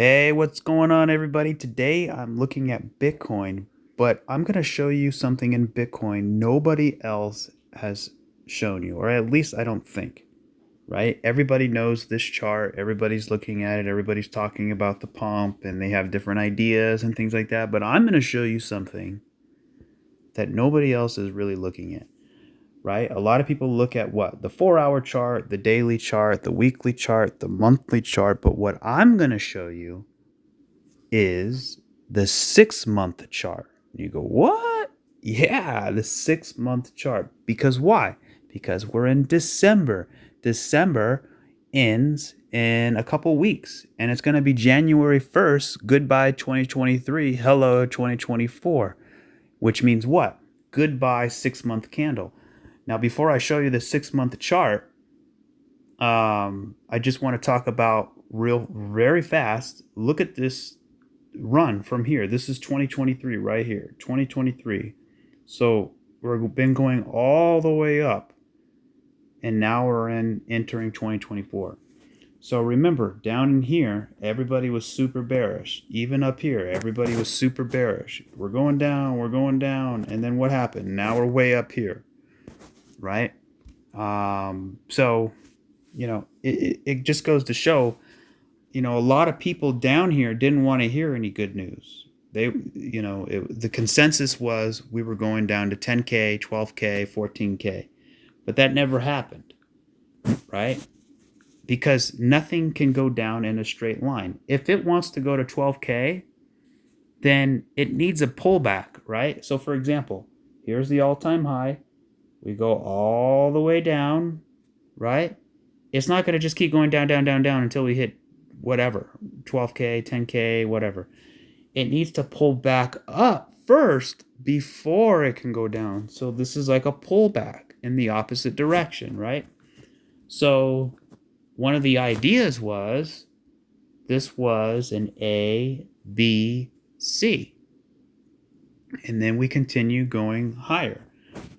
Hey, what's going on, everybody? Today I'm looking at Bitcoin, but I'm going to show you something in Bitcoin nobody else has shown you, or at least I don't think, right? Everybody knows this chart, everybody's looking at it, everybody's talking about the pump, and they have different ideas and things like that, but I'm going to show you something that nobody else is really looking at. Right? A lot of people look at what? The 4 hour chart, the daily chart, the weekly chart, the monthly chart. But what I'm going to show you is the 6 month chart. You go, what? Yeah, the 6 month chart. Because why? Because we're in December. December ends in a couple weeks, and it's going to be January 1st. Goodbye 2023. Hello 2024. Which means what? Goodbye 6 month candle. Now, before I show you the 6 month chart, I just want to talk about very fast. Look at this run from here. This is 2023 right here, 2023. So we've been going all the way up, and now we're entering 2024. So remember, down in here, everybody was super bearish. Even up here, everybody was super bearish. We're going down, and then what happened? Now we're way up here, right? So, it just goes to show, a lot of people down here didn't want to hear any good news. The consensus was we were going down to 10K, 12K, 14K, but that never happened, right? Because nothing can go down in a straight line. If it wants to go to 12K, then it needs a pullback, right? So for example, here's the all-time high. We go all the way down, right? It's not going to just keep going down until we hit whatever, 12K, 10K, whatever. It needs to pull back up first before it can go down. So this is like a pullback in the opposite direction, right? So one of the ideas was this was an A, B, C. And then we continue going higher.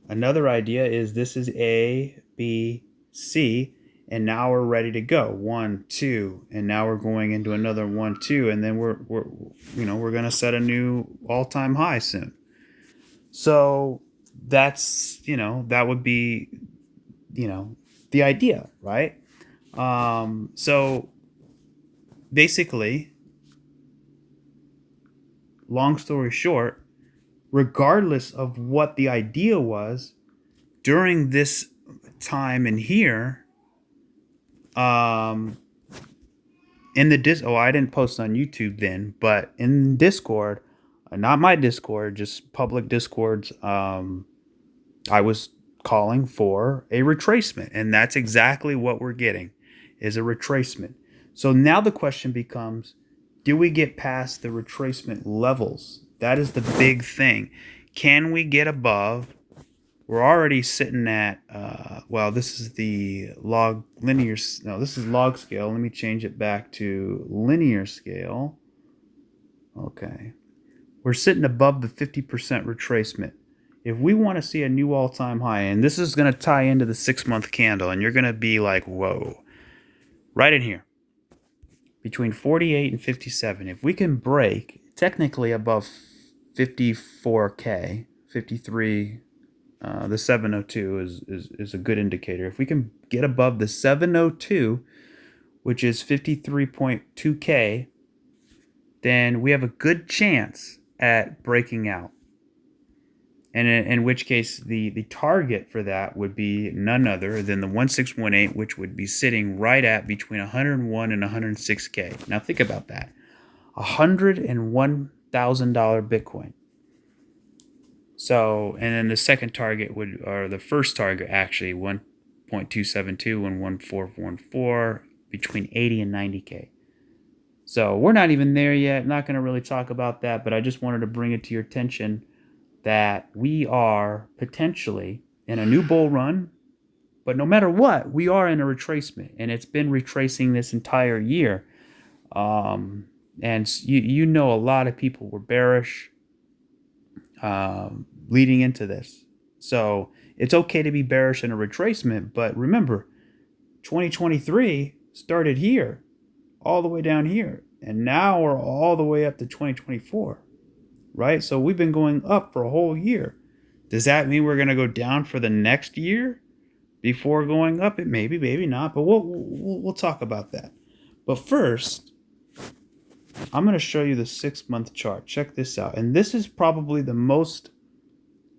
Another idea is this is A, B, C, and now we're ready to go. 1, 2, and now we're going into another 1, 2, and then we're going to set a new all-time high soon. So that's that would be the idea, right? So basically, long story short, regardless of what the idea was during this time in here, in the I didn't post on YouTube then, but in Discord, not my Discord, just public Discords, I was calling for a retracement, and that's exactly what we're getting, is a retracement. So now the question becomes, do we get past the retracement levels? That is the big thing. Can we get above? We're already sitting at, this is the this is log scale. Let me change it back to linear scale. Okay. We're sitting above the 50% retracement. If we want to see a new all-time high, and this is going to tie into the 6 month candle, and you're going to be like, whoa, right in here, between 48 and 57. If we can break technically above 54K, 53, the 702 is a good indicator. If we can get above the 702, which is 53.2K, then we have a good chance at breaking out. And in which case, the target for that would be none other than the 1618, which would be sitting right at between 101 and 106K. Now think about that. $101,000 Bitcoin. So, and then the second target the first target actually, 1.272 and 1.414, between 80 and 90K. So we're not even there yet. Not going to really talk about that, but I just wanted to bring it to your attention that we are potentially in a new bull run, but no matter what, we are in a retracement, and it's been retracing this entire year. And a lot of people were bearish leading into this. So it's okay to be bearish in a retracement, but remember, 2023 started here, all the way down here. And now we're all the way up to 2024, right? So we've been going up for a whole year. Does that mean we're going to go down for the next year before going up? It maybe, maybe not, but we'll talk about that. But first, I'm going to show you the 6-month chart. Check this out. And this is probably the most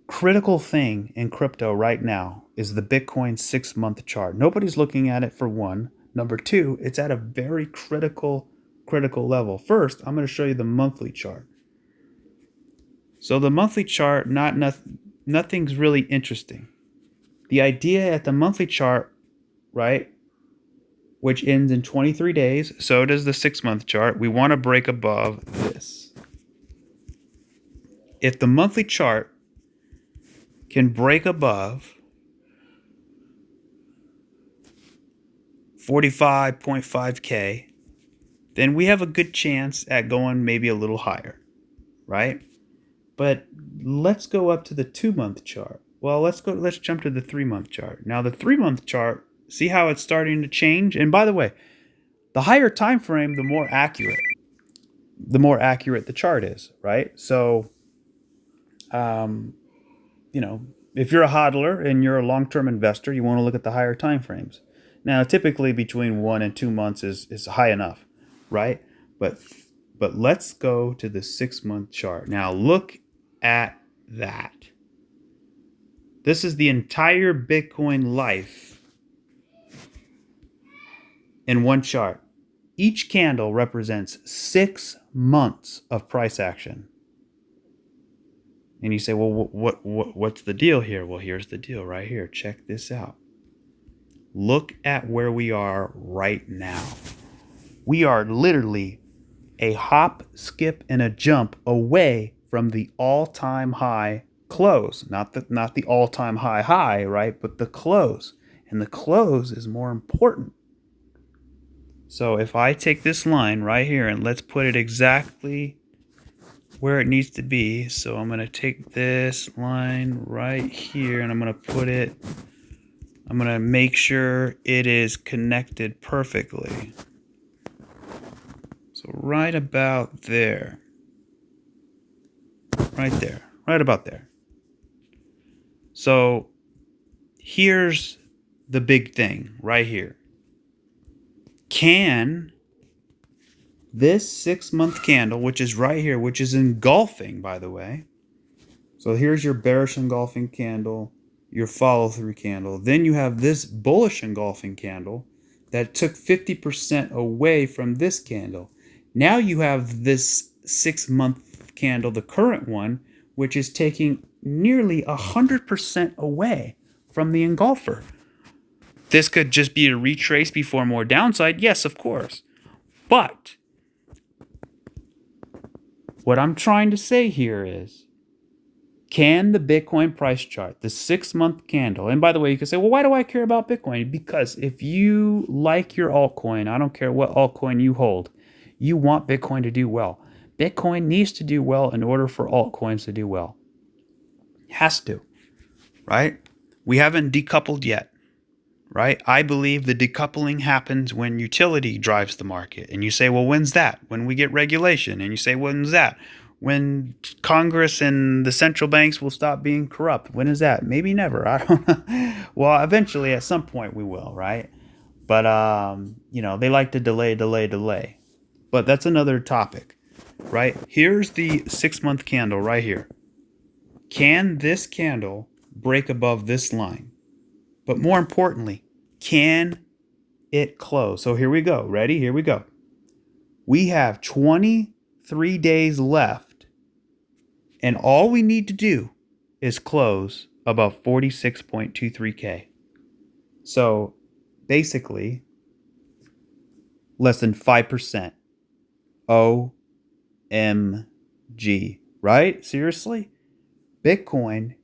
critical thing in crypto right now is the Bitcoin 6-month chart. Nobody's looking at it, for one. Number two, it's at a very critical level. First, I'm going to show you the monthly chart. So the monthly chart, nothing's really interesting. The idea at the monthly chart, right, which ends in 23 days, so does the 6-month chart, we want to break above this. If the monthly chart can break above 45.5K, then we have a good chance at going maybe a little higher, right? But let's go up to the 2-month chart. Well, let's jump to the 3-month chart. Now the 3-month chart, see how it's starting to change? And by the way, the higher time frame, the more accurate the chart is, right? So, if you're a hodler and you're a long-term investor, you want to look at the higher time frames. Now, typically between 1 and 2 months is high enough, right? But let's go to the 6-month chart. Now, look at that. This is the entire Bitcoin life in one chart. Each candle represents 6 months of price action. And you say, well, what's the deal here? Well, here's the deal right here. Check this out. Look at where we are right now. We are literally a hop, skip, and a jump away from the all-time high close. Not the all-time high, right? But the close. And the close is more important. So if I take this line right here and let's put it exactly where it needs to be. So I'm going to take this line right here and I'm going to make sure it is connected perfectly. So right about there. Right there. Right about there. So here's the big thing right here. Can this 6-month candle, which is right here, which is engulfing, by the way. So here's your bearish engulfing candle, your follow-through candle. Then you have this bullish engulfing candle that took 50% away from this candle. Now you have this 6-month candle, the current one, which is taking nearly 100% away from the engulfer. This could just be a retrace before more downside. Yes, of course. But what I'm trying to say here is, can the Bitcoin price chart, the 6-month candle, and by the way, you can say, well, why do I care about Bitcoin? Because if you like your altcoin, I don't care what altcoin you hold, you want Bitcoin to do well. Bitcoin needs to do well in order for altcoins to do well. Has to, right? We haven't decoupled yet. Right? I believe the decoupling happens when utility drives the market. And you say, well, when's that? When we get regulation. And you say, when's that? When Congress and the central banks will stop being corrupt. When is that? Maybe never. I don't know. Well, eventually at some point we will, right? But, they like to delay. But that's another topic, right? Here's the 6-month candle right here. Can this candle break above this line? But more importantly, can it close? So here we go. Ready? Here we go. We have 23 days left. And all we need to do is close above 46.23K. So basically, less than 5%. OMG. Right? Seriously? Bitcoin,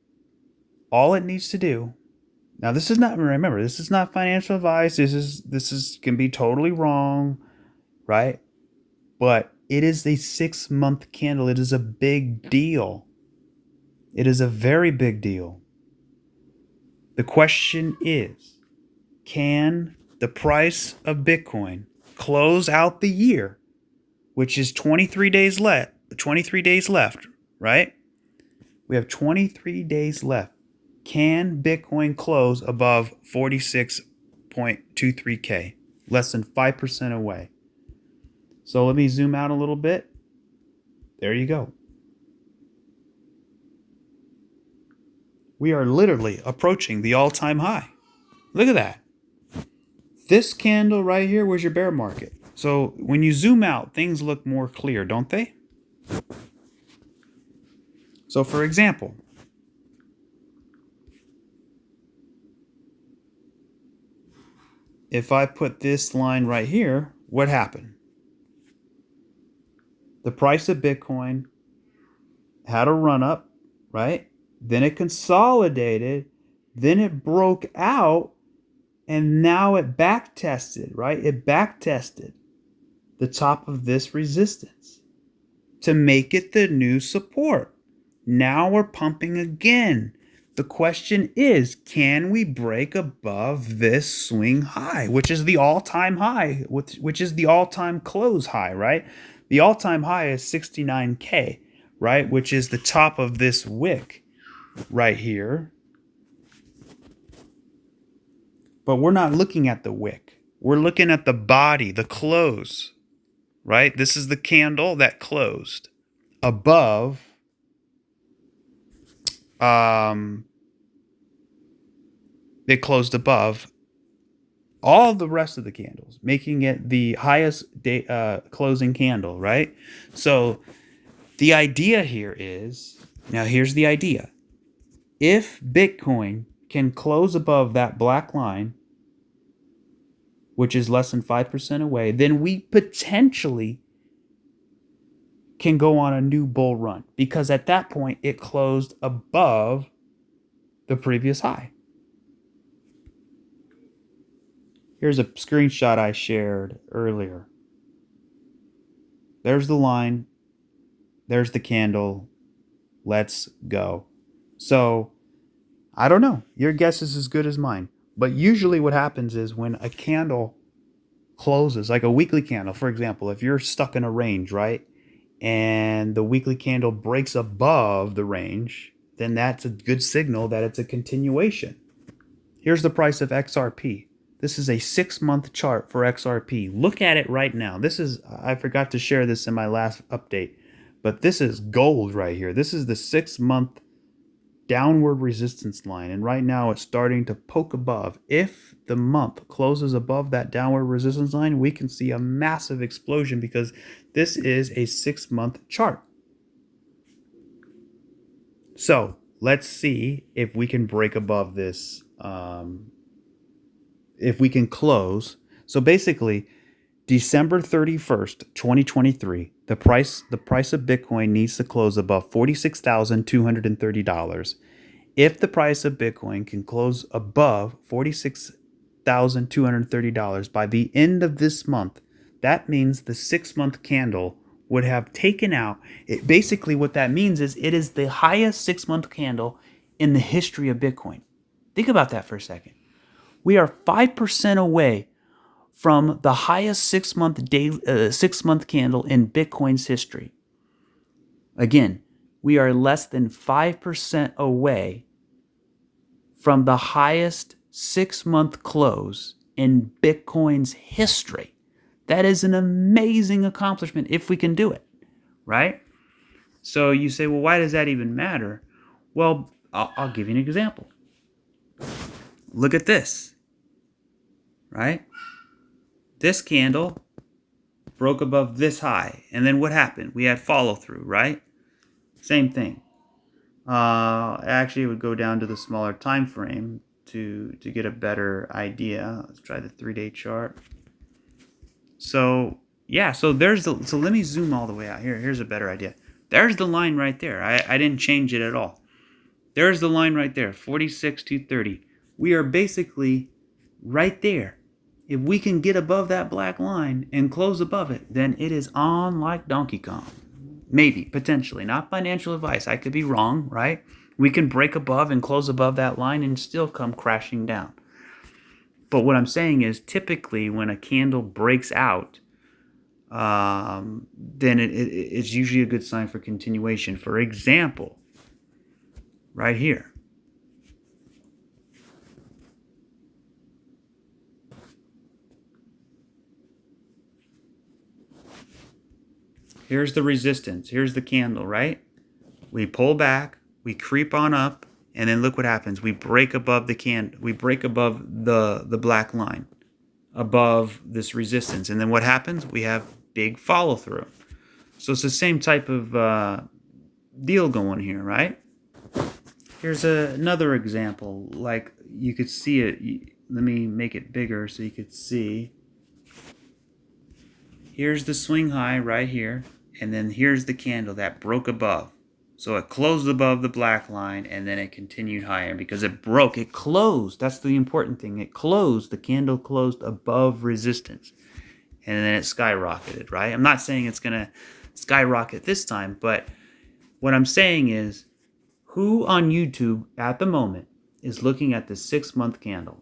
all it needs to do. Now, this is not financial advice. This can be totally wrong, right? But it is a 6-month candle. It is a big deal. It is a very big deal. The question is, can the price of Bitcoin close out the year which is 23 days left, 23 days left, right? We have 23 days left. Can Bitcoin close above 46.23K? Less than 5% away. So let me zoom out a little bit. There you go. We are literally approaching the all-time high. Look at that. This candle right here was your bear market. So when you zoom out, things look more clear, don't they? So for example, if I put this line right here, what happened? The price of Bitcoin had a run up, right? Then it consolidated, then it broke out, and now it back tested, right? It back tested the top of this resistance to make it the new support. Now we're pumping again. The question is, can we break above this swing high, which is the all-time high, which is the all-time close high, right? The all-time high is 69K, right? Which is the top of this wick right here. But we're not looking at the wick. We're looking at the body, the close, right? This is the candle that closed above it closed above all the rest of the candles, making it the highest closing candle, right? So the idea here is, now here's the idea. If Bitcoin can close above that black line, which is less than 5% away, then we potentially can go on a new bull run, because at that point it closed above the previous high. Here's a screenshot I shared earlier. There's the line. There's the candle. Let's go. So, I don't know. Your guess is as good as mine. But usually what happens is when a candle closes, like a weekly candle, for example, if you're stuck in a range, right? And the weekly candle breaks above the range, then that's a good signal that it's a continuation. Here's the price of XRP. This is a 6-month chart for XRP. Look at it right now. This is, I forgot to share this in my last update, but this is gold right here. This is the 6-month downward resistance line, and right now it's starting to poke above. If the month closes above that downward resistance line, we can see a massive explosion, because this is a 6-month chart. So let's see if we can break above this, if we can close. So basically, December 31st, 2023, the price of Bitcoin needs to close above $46,230. If the price of Bitcoin can close above $46,230 by the end of this month, that means the 6-month candle would have taken out. Basically, what that means is it is the highest 6-month candle in the history of Bitcoin. Think about that for a second. We are 5% away from the highest 6-month candle in Bitcoin's history. Again, we are less than 5% away from the highest 6-month close in Bitcoin's history. That is an amazing accomplishment if we can do it, right? So you say, well, why does that even matter? Well, I'll give you an example. Look at this, right? This candle broke above this high, and then what happened? We had follow through, right? Same thing. Actually, it would go down to the smaller time frame to get a better idea. Let's try the 3-day chart. So yeah, so let me zoom all the way out here. Here's a better idea. There's the line right there. I didn't change it at all. There's the line right there, 46,230. We are basically right there. If we can get above that black line and close above it, then it is on like Donkey Kong. Maybe, potentially. Not financial advice. I could be wrong, right? We can break above and close above that line and still come crashing down. But what I'm saying is, typically when a candle breaks out then it's usually a good sign for continuation. For example, right here. Here's the resistance. Here's the candle, right? We pull back, we creep on up, and then look what happens. We break above the we break above the black line, above this resistance. And then what happens? We have big follow through. So it's the same type of deal going here, right? Here's another example. Like you could see it. Let me make it bigger so you could see. Here's the swing high right here. And then here's the candle that broke above. So it closed above the black line and then it continued higher because it broke. It closed. That's the important thing. It closed. The candle closed above resistance. And then it skyrocketed, right? I'm not saying it's going to skyrocket this time, but what I'm saying is who on YouTube at the moment is looking at the 6-month candle?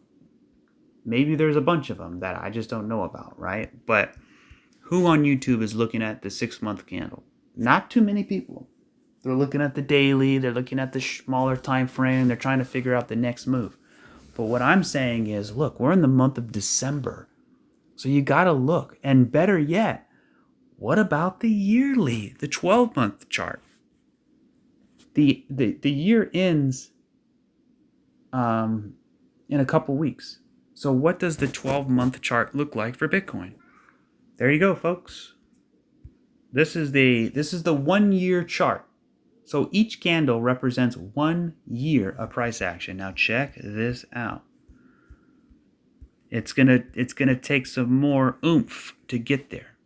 Maybe there's a bunch of them that I just don't know about, right? But who on YouTube is looking at the 6-month candle? Not too many people. They're looking at the daily. They're looking at the smaller time frame. They're trying to figure out the next move. But what I'm saying is, look, we're in the month of December. So you got to look. And better yet, what about the yearly, the 12-month chart? The year ends in a couple weeks. So what does the 12-month chart look like for Bitcoin? There you go, folks. This is the 1-year chart. So each candle represents 1 year of price action. Now check this out. It's gonna take some more oomph to get there.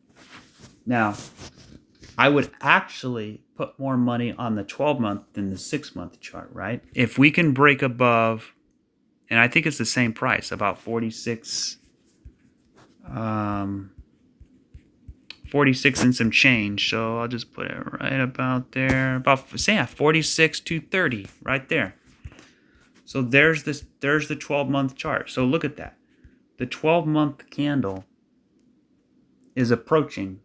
Now, I would actually put more money on the 12-month than the 6-month chart, right? If we can break above, and I think it's the same price, about 46 and some change. So I'll just put it right about there. About, say, 46,230 right there. So there's the 12-month chart. So look at that. The 12-month candle is approaching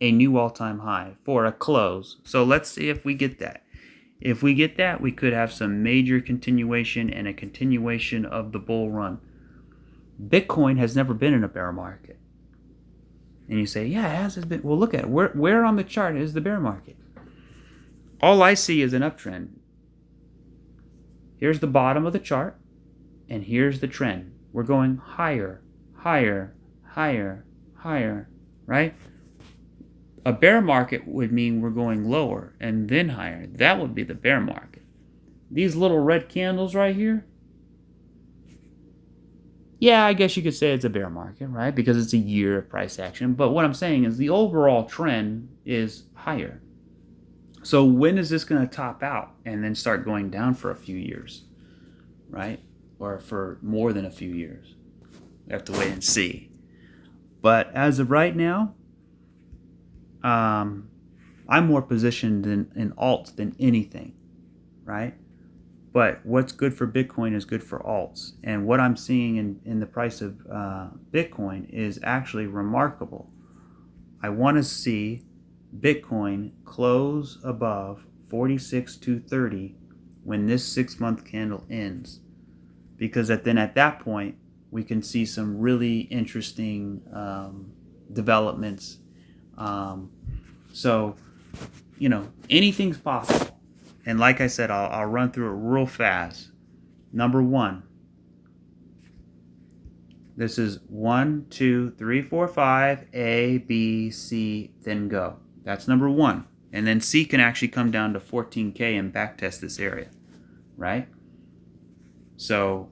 a new all-time high for a close. So let's see if we get that. If we get that, we could have some major continuation and a continuation of the bull run. Bitcoin has never been in a bear market. And you say, yeah, it has been. Well, look at it. Where on the chart is the bear market? All I see is an uptrend. Here's the bottom of the chart, and here's the trend. We're going higher, higher, higher, higher, right? A bear market would mean we're going lower and then higher. That would be the bear market. These little red candles right here, yeah, I guess you could say it's a bear market, right? Because it's a year of price action. But what I'm saying is the overall trend is higher. So when is this going to top out and then start going down for a few years, right? Or for more than a few years? We have to wait and see. But as of right now, I'm more positioned in alts than anything, right? But what's good for Bitcoin is good for alts. And what I'm seeing in the price of Bitcoin is actually remarkable. I want to see Bitcoin close above 46,230 when this 6-month candle ends. Because at that point, we can see some really interesting developments. So, anything's possible. And like I said, I'll run through it real fast. Number 1. This is 1, 2, 3, 4, 5, A, B, C, then go. That's number 1. And then C can actually come down to 14K and backtest this area, right? So,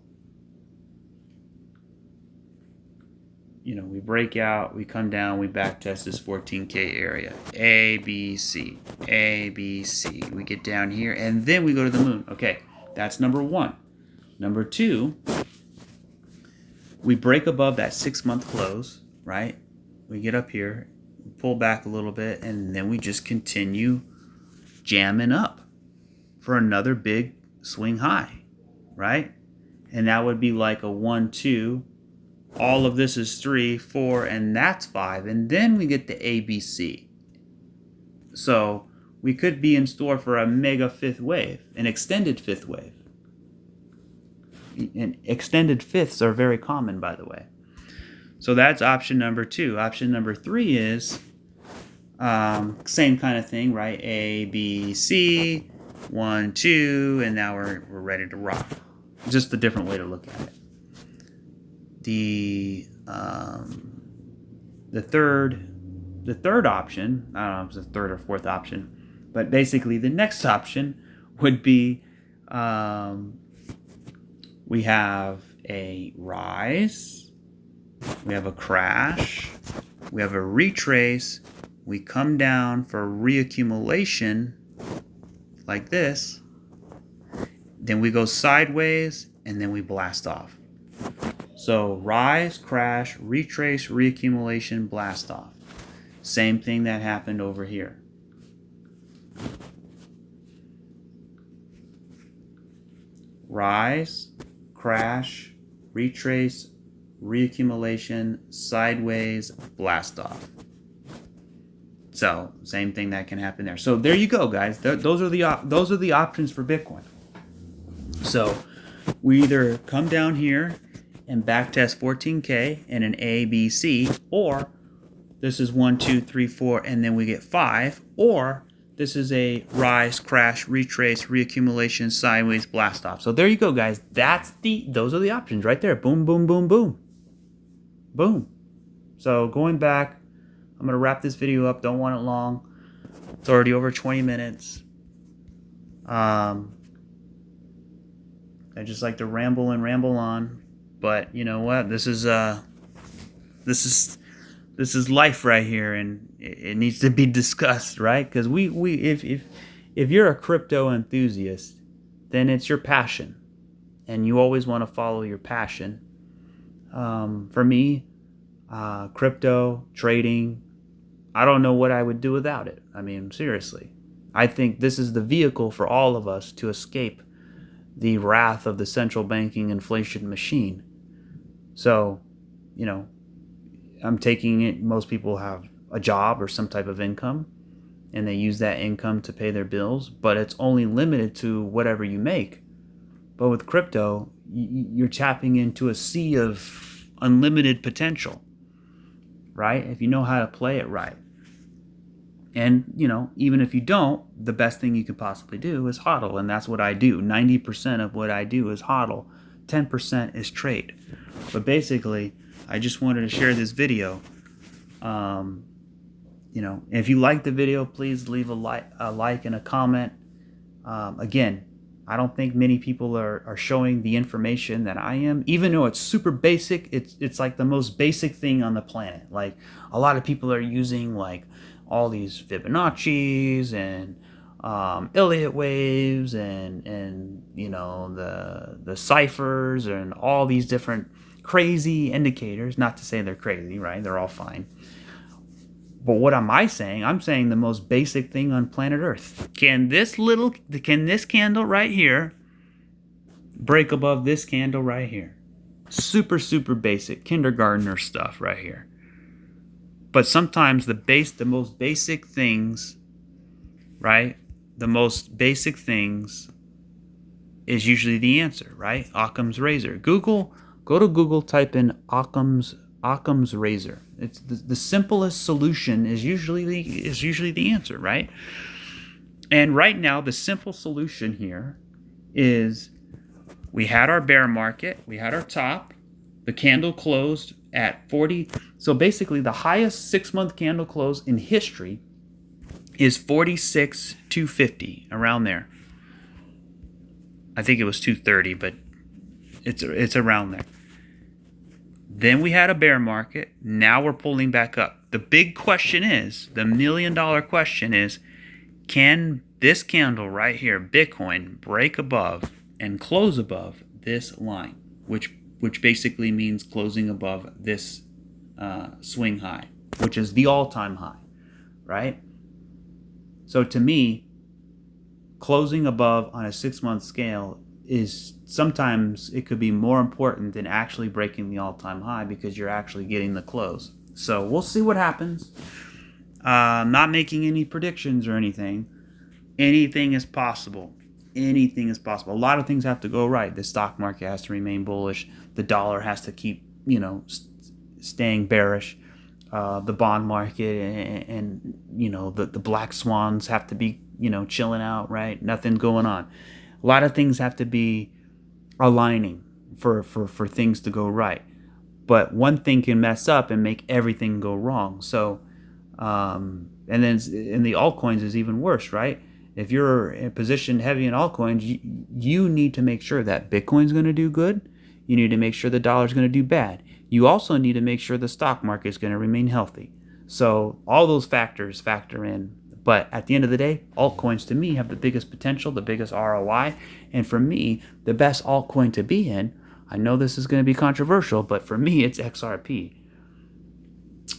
we break out, we come down, we backtest this 14K area. A, B, C, A, B, C. We get down here, and then we go to the moon. Okay, that's number 1. Number 2, we break above that 6-month close, right? We get up here, pull back a little bit, and then we just continue jamming up for another big swing high, right? And that would be like a 1, 2, all of this is 3, 4, and that's 5, and then we get the ABC. So we could be in store for a mega fifth wave, an extended fifth wave. And extended fifths are very common, by the way. So that's option number 2. Option number 3 is same kind of thing, right? A, B, C, 1, 2, and now we're ready to rock. Just a different way to look at it. The third option, I don't know if it's the third or fourth option, but basically the next option would be we have a rise, we have a crash, we have a retrace, we come down for reaccumulation like this, then we go sideways, and then we blast off. So rise, crash, retrace, reaccumulation, blast off. Same thing that happened over here. Rise, crash, retrace, reaccumulation, sideways, blast off. So same thing that can happen there. So there you go, guys. Those are the options for Bitcoin. So we either come down here and backtest 14K and an A, B, C, or this is 1, 2, 3, 4, and then we get 5, or this is a rise, crash, retrace, reaccumulation, sideways, blast off. So there you go, guys. Those are the options right there. Boom, boom, boom, boom. Boom. So going back, I'm going to wrap this video up. Don't want it long. It's already over 20 minutes. I just like to ramble and ramble on. But you know what? This is life right here, and it needs to be discussed, right? Because if you're a crypto enthusiast, then it's your passion, and you always want to follow your passion. For me, crypto trading, I don't know what I would do without it. I mean, seriously, I think this is the vehicle for all of us to escape the wrath of the central banking inflation machine. So, you know, I'm taking it, most people have a job or some type of income, and they use that income to pay their bills, but it's only limited to whatever you make. But with crypto, you're tapping into a sea of unlimited potential, right? If you know how to play it right. And, you know, even if you don't, the best thing you could possibly do is hodl, and that's what I do. 90% of what I do is hodl. 10% is trade. But basically, I just wanted to share this video. You know, if you like the video, please leave a like and a comment. Again, I don't think many people are showing the information that I am, even though it's super basic. It's like the most basic thing on the planet. Like, a lot of people are using like all these Fibonacci's and Elliott waves and you know, the ciphers and all these different crazy indicators. Not to say they're crazy, right? They're all fine. But what am I saying? I'm saying the most basic thing on planet Earth. Can this candle right here break above this candle right here? Super, super basic kindergartner stuff right here. But sometimes the most basic things, right? The most basic things is usually the answer, right? Occam's razor. Go to Google, type in Occam's razor. It's the simplest solution is usually the answer, right? And right now, the simple solution here is we had our bear market, we had our top, the candle closed at 40. So basically, the highest 6-month candle close in history is 46,250, around there. I think it was 230, but it's around there. Then we had a bear market. Now we're pulling back up. The big question is, the $1 million question is, can this candle right here, Bitcoin, break above and close above this line, which basically means closing above this swing high, which is the all-time high, right? So to me, closing above on a 6-month scale is sometimes it could be more important than actually breaking the all-time high, because you're actually getting the close. So we'll see what happens. Not making any predictions or anything. Anything is possible. Anything is possible. A lot of things have to go right. The stock market has to remain bullish. The dollar has to keep, staying bearish. The bond market and the black swans have to be, chilling out, right? Nothing going on. A lot of things have to be aligning for things to go right. But one thing can mess up and make everything go wrong. So, and then in the altcoins is even worse, right? If you're in position heavy in altcoins, you need to make sure that Bitcoin's going to do good. You need to make sure the dollar's going to do bad. You also need to make sure the stock market is going to remain healthy. So all those factors factor in. But at the end of the day, altcoins to me have the biggest potential, the biggest ROI. And for me, the best altcoin to be in, I know this is going to be controversial, but for me, it's XRP.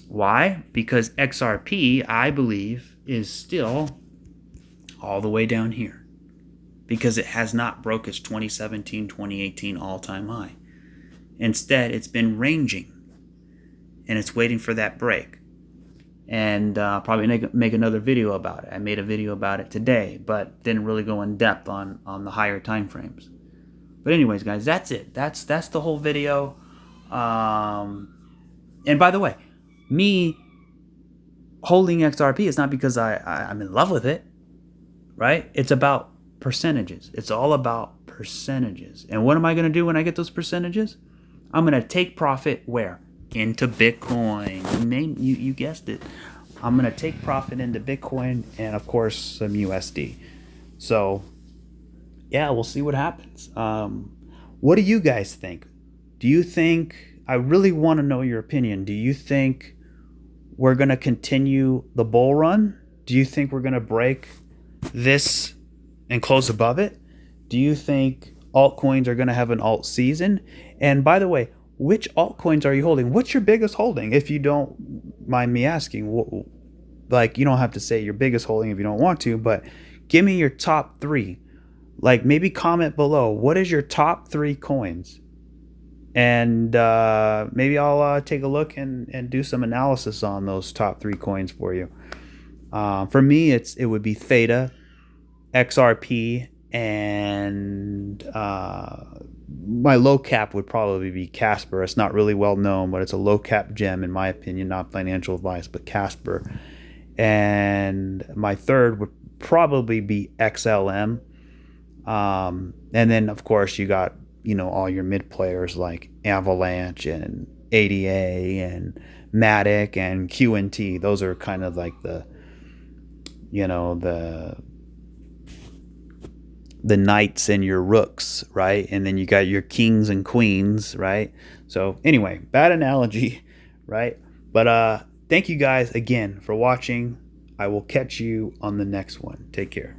Why? Because XRP, I believe, is still all the way down here, because it has not broke its 2017, 2018 all-time high. Instead, it's been ranging, and it's waiting for that break. And probably make another video about it. I made a video about it today, but didn't really go in depth on the higher time frames. But anyways, guys, that's it. That's the whole video. And by the way, me holding XRP is not because I'm in love with it, right? It's about percentages. It's all about percentages. And what am I going to do when I get those percentages? I'm going to take profit where? Into Bitcoin. You guessed it. I'm going to take profit into Bitcoin and, of course, some USD. So, yeah, we'll see what happens. What do you guys think? Do you think, I really want to know your opinion. Do you think we're going to continue the bull run? Do you think we're going to break this and close above it? Do you think altcoins are going to have an alt season? And by the way, which altcoins are you holding? What's your biggest holding, if you don't mind me asking? Like, you don't have to say your biggest holding if you don't want to, but give me your top three. Like, maybe comment below, what is your top three coins? And maybe I'll take a look and do some analysis on those top three coins for you. For me, it would be THETA, XRP, and my low cap would probably be Casper. It's not really well known, but it's a low cap gem in my opinion, not financial advice, but Casper. And my third would probably be XLM. And then of course you got, all your mid players like Avalanche and ADA and Matic and QNT. Those are kind of like the knights and your rooks, right? And then you got your kings and queens, right? So anyway, bad analogy, right? But thank you guys again for watching. I will catch you on the next one. Take care.